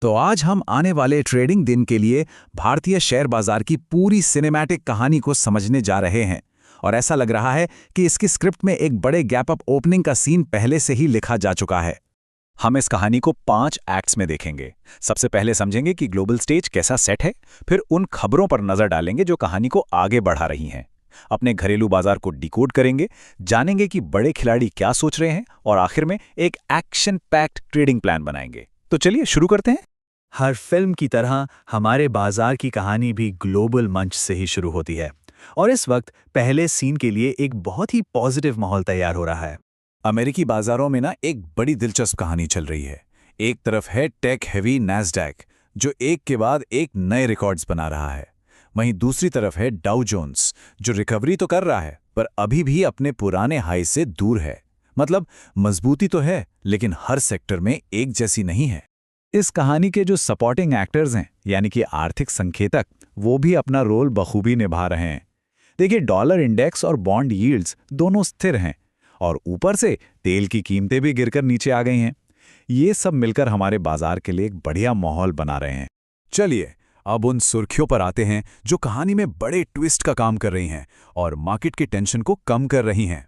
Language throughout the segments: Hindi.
तो आज हम आने वाले ट्रेडिंग दिन के लिए भारतीय शेयर बाजार की पूरी सिनेमैटिक कहानी को समझने जा रहे हैं। और ऐसा लग रहा है कि इसकी स्क्रिप्ट में एक बड़े गैप अप ओपनिंग का सीन पहले से ही लिखा जा चुका है। हम इस कहानी को 5 एक्ट्स में देखेंगे। सबसे पहले समझेंगे कि ग्लोबल स्टेज कैसा सेट है, फिर उन खबरों पर नजर डालेंगे जो कहानी को आगे बढ़ा रही हैं। अपने घरेलू बाजार को डिकोड करेंगे, जानेंगे कि बड़े खिलाड़ी क्या सोच रहे हैं, और आखिर में एक एक्शन पैक्ड ट्रेडिंग प्लान बनाएंगे। तो चलिए शुरू करते हैं। हर फिल्म की तरह हमारे बाजार की कहानी भी ग्लोबल मंच से ही शुरू होती है, और इस वक्त पहले सीन के लिए एक बहुत ही पॉजिटिव माहौल तैयार हो रहा है। अमेरिकी बाजारों में ना एक बड़ी दिलचस्प कहानी चल रही है। एक तरफ है टेक हेवी नैस्डैक, जो एक के बाद एक नए रिकॉर्ड्स बना रहा है। वहीं दूसरी तरफ है डाउ जोन्स, जो रिकवरी तो कर रहा है पर अभी भी अपने पुराने हाई से दूर है। मतलब मजबूती तो है, लेकिन हर सेक्टर में एक जैसी नहीं है। इस कहानी के जो सपोर्टिंग एक्टर्स हैं, यानी कि आर्थिक संकेतक, वो भी अपना रोल बखूबी निभा रहे हैं। देखिए, डॉलर इंडेक्स और बॉन्ड यील्ड्स दोनों स्थिर हैं, और ऊपर से तेल की कीमतें भी गिरकर नीचे आ गई हैं। ये सब मिलकर हमारे बाजार के लिए एक बढ़िया माहौल बना रहे हैं। चलिए अब उन सुर्खियों पर आते हैं जो कहानी में बड़े ट्विस्ट का काम कर रही हैं और मार्केट की टेंशन को कम कर रही हैं।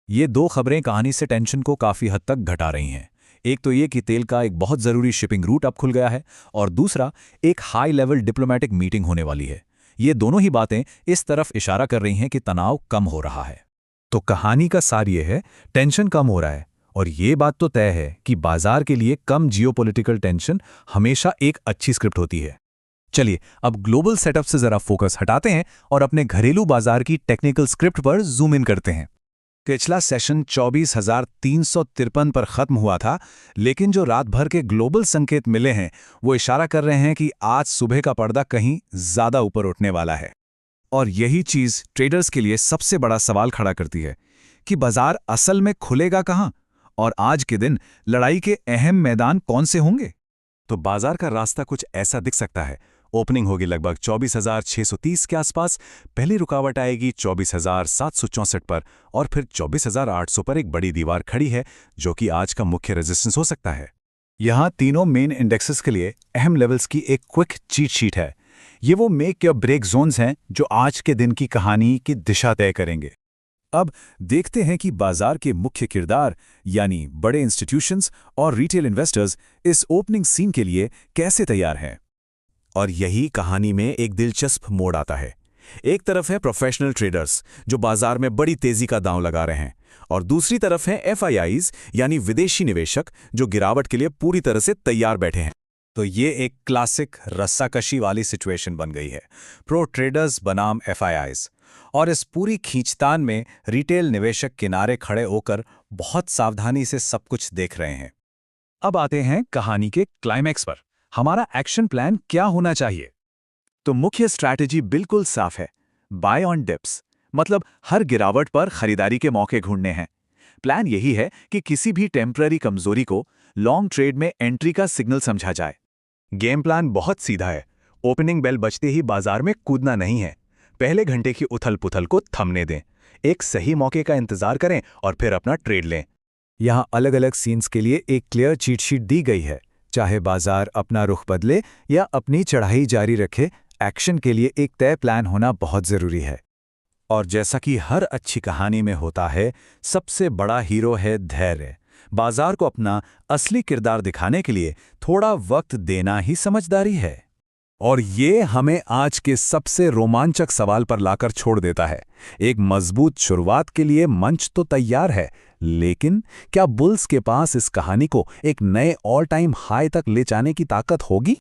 ये 2 खबरें कहानी से टेंशन को काफी हद तक घटा रही हैं। एक तो ये कि तेल का एक बहुत जरूरी शिपिंग रूट अब खुल गया है, और दूसरा एक हाई लेवल डिप्लोमेटिक मीटिंग होने वाली है। ये दोनों ही बातें इस तरफ इशारा कर रही हैं कि तनाव कम हो रहा है। तो कहानी का सार ये है, टेंशन कम हो रहा है, और ये बात तो तय है कि बाजार के लिए कम जियोपॉलिटिकल टेंशन हमेशा एक अच्छी स्क्रिप्ट होती है। चलिए अब ग्लोबल सेटअप से जरा फोकस हटाते हैं और अपने घरेलू बाजार की टेक्निकल स्क्रिप्ट पर जूम इन करते हैं। पिछला सेशन 24,353 पर खत्म हुआ था, लेकिन जो रात भर के ग्लोबल संकेत मिले हैं वो इशारा कर रहे हैं कि आज सुबह का पर्दा कहीं ज्यादा ऊपर उठने वाला है। और यही चीज ट्रेडर्स के लिए सबसे बड़ा सवाल खड़ा करती है कि बाजार असल में खुलेगा कहां, और आज के दिन लड़ाई के अहम मैदान कौन से होंगे। तो बाजार का रास्ता कुछ ऐसा दिख सकता है। ओपनिंग होगी लगभग 24,630 के आसपास, पहली रुकावट आएगी 24,764 पर, और फिर 24,800 पर एक बड़ी दीवार खड़ी है जो कि आज का मुख्य रेजिस्टेंस हो सकता है। यहां तीनों मेन इंडेक्सेस के लिए अहम लेवल्स की एक क्विक चीट शीट है। ये वो मेक या ब्रेक जोन्स हैं जो आज के दिन की कहानी की दिशा तय करेंगे। अब देखते हैं कि बाजार के मुख्य किरदार यानी बड़े इंस्टीट्यूशंस और रिटेल इन्वेस्टर्स इस ओपनिंग सीन के लिए कैसे तैयार हैं। और यही कहानी में एक दिलचस्प मोड़ आता है। एक तरफ है प्रोफेशनल ट्रेडर्स जो बाजार में बड़ी तेजी का दांव लगा रहे हैं, और दूसरी तरफ है FIIs यानी विदेशी निवेशक जो गिरावट के लिए पूरी तरह से तैयार बैठे हैं। तो ये एक क्लासिक रस्साकशी वाली सिचुएशन बन गई है, प्रो ट्रेडर्स बनाम FIIs। और इस पूरी खींचतान में रिटेल निवेशक किनारे खड़े होकर बहुत सावधानी से सब कुछ देख रहे हैं। अब आते हैं कहानी के क्लाइमैक्स पर। हमारा एक्शन प्लान क्या होना चाहिए? तो मुख्य स्ट्रैटेजी बिल्कुल साफ है, बाय ऑन डिप्स, मतलब हर गिरावट पर खरीदारी के मौके ढूंढने हैं। प्लान यही है कि किसी भी टेम्पररी कमजोरी को लॉन्ग ट्रेड में एंट्री का सिग्नल समझा जाए। गेम प्लान बहुत सीधा है। ओपनिंग बेल बजते ही बाजार में कूदना नहीं है। पहले घंटे की उथल पुथल को थमने दें, एक सही मौके का इंतजार करें और फिर अपना ट्रेड लें। यहाँ अलग अलग सीन्स के लिए एक क्लियर चीट शीट दी गई है। चाहे बाजार अपना रुख बदले या अपनी चढ़ाई जारी रखे, एक्शन के लिए एक तय प्लान होना बहुत जरूरी है। और जैसा कि हर अच्छी कहानी में होता है, सबसे बड़ा हीरो है धैर्य। बाजार को अपना असली किरदार दिखाने के लिए थोड़ा वक्त देना ही समझदारी है। और ये हमें आज के सबसे रोमांचक सवाल पर लाकर छोड़ देता है। एक मजबूत शुरुआत के लिए मंच तो तैयार है, लेकिन क्या बुल्स के पास इस कहानी को एक नए ऑल टाइम हाई तक ले जाने की ताकत होगी?